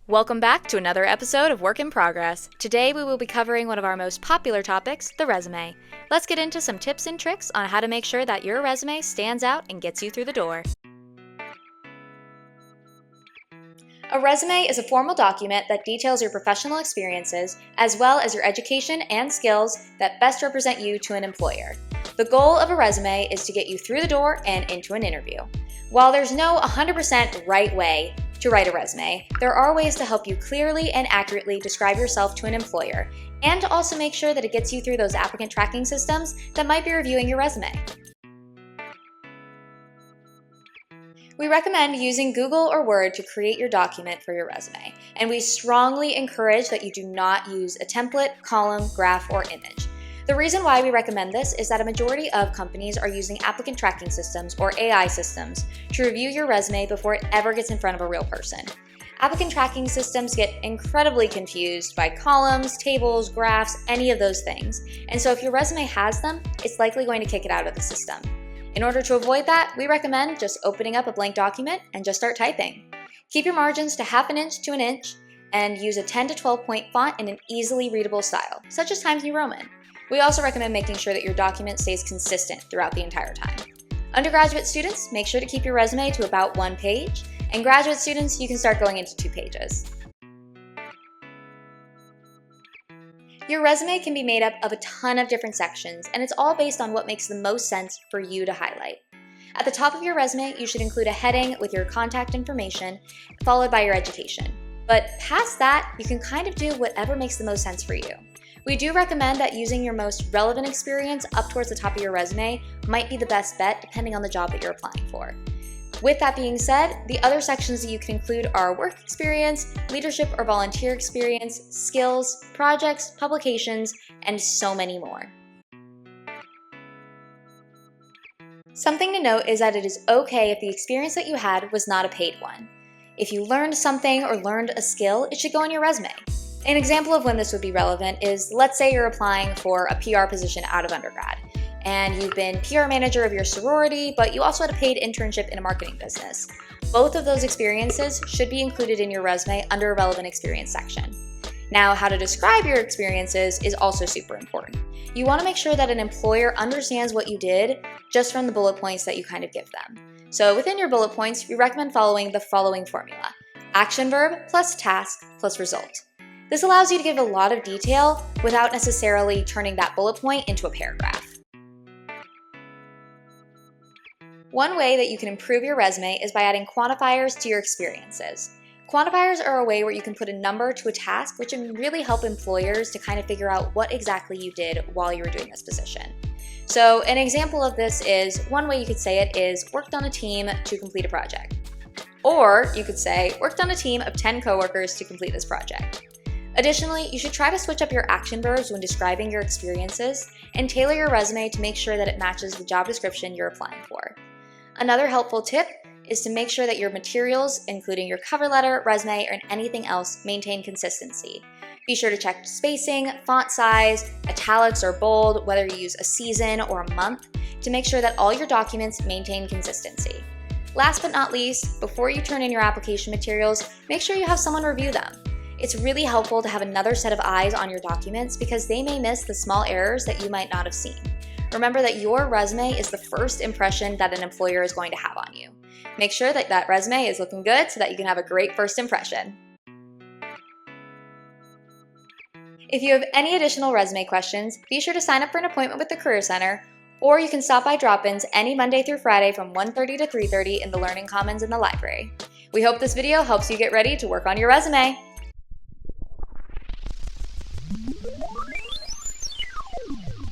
Welcome back to another episode of Work in Progress. Today we will be covering one of our most popular topics, the resume. Let's get into some tips and tricks on how to make sure that your resume stands out and gets you through the door. A resume is a formal document that details your professional experiences as well as your education and skills that best represent you to an employer. The goal of a resume is to get you through the door and into an interview. While there's no 100% right way to write a resume, there are ways to help you clearly and accurately describe yourself to an employer, and to also make sure that it gets you through those applicant tracking systems that might be reviewing your resume. We recommend using Google or Word to create your document for your resume, and we strongly encourage that you do not use a template, column, graph, or image. The reason why we recommend this is that a majority of companies are using applicant tracking systems, or AI systems, to review your resume before it ever gets in front of a real person. Applicant tracking systems get incredibly confused by columns, tables, graphs, any of those things, and so if your resume has them, it's likely going to kick it out of the system. In order to avoid that, we recommend just opening up a blank document and just start typing. Keep your margins to 1/2 inch to 1 inch, and use a 10 to 12 point font in an easily readable style, such as Times New Roman. We also recommend making sure that your document stays consistent throughout the entire time. Undergraduate students, make sure to keep your resume to about 1 page, and graduate students, you can start going into 2 pages. Your resume can be made up of a ton of different sections, and it's all based on what makes the most sense for you to highlight. At the top of your resume, you should include a heading with your contact information, followed by your education. But past that, you can kind of do whatever makes the most sense for you. We do recommend that using your most relevant experience up towards the top of your resume might be the best bet depending on the job that you're applying for. With that being said, the other sections that you can include are work experience, leadership or volunteer experience, skills, projects, publications, and so many more. Something to note is that it is okay if the experience that you had was not a paid one. If you learned something or learned a skill, it should go on your resume. An example of when this would be relevant is, let's say you're applying for a PR position out of undergrad, and you've been PR manager of your sorority, but you also had a paid internship in a marketing business. Both of those experiences should be included in your resume under a relevant experience section. Now, how to describe your experiences is also super important. You want to make sure that an employer understands what you did just from the bullet points that you kind of give them. So within your bullet points, we recommend following the following formula: action verb plus task plus result. This allows you to give a lot of detail without necessarily turning that bullet point into a paragraph. One way that you can improve your resume is by adding quantifiers to your experiences. Quantifiers are a way where you can put a number to a task, which can really help employers to kind of figure out what exactly you did while you were doing this position. So an example of this is, one way you could say it is, worked on a team to complete a project. Or you could say, worked on a team of 10 coworkers to complete this project. Additionally, you should try to switch up your action verbs when describing your experiences and tailor your resume to make sure that it matches the job description you're applying for. Another helpful tip is to make sure that your materials, including your cover letter, resume, or anything else, maintain consistency. Be sure to check spacing, font size, italics or bold, whether you use a season or a month, to make sure that all your documents maintain consistency. Last but not least, before you turn in your application materials, make sure you have someone review them. It's really helpful to have another set of eyes on your documents because they may miss the small errors that you might not have seen. Remember that your resume is the first impression that an employer is going to have on you. Make sure that that resume is looking good so that you can have a great first impression. If you have any additional resume questions, be sure to sign up for an appointment with the Career Center, or you can stop by drop-ins any Monday through Friday from 1:30 to 3:30 in the Learning Commons in the library. We hope this video helps you get ready to work on your resume.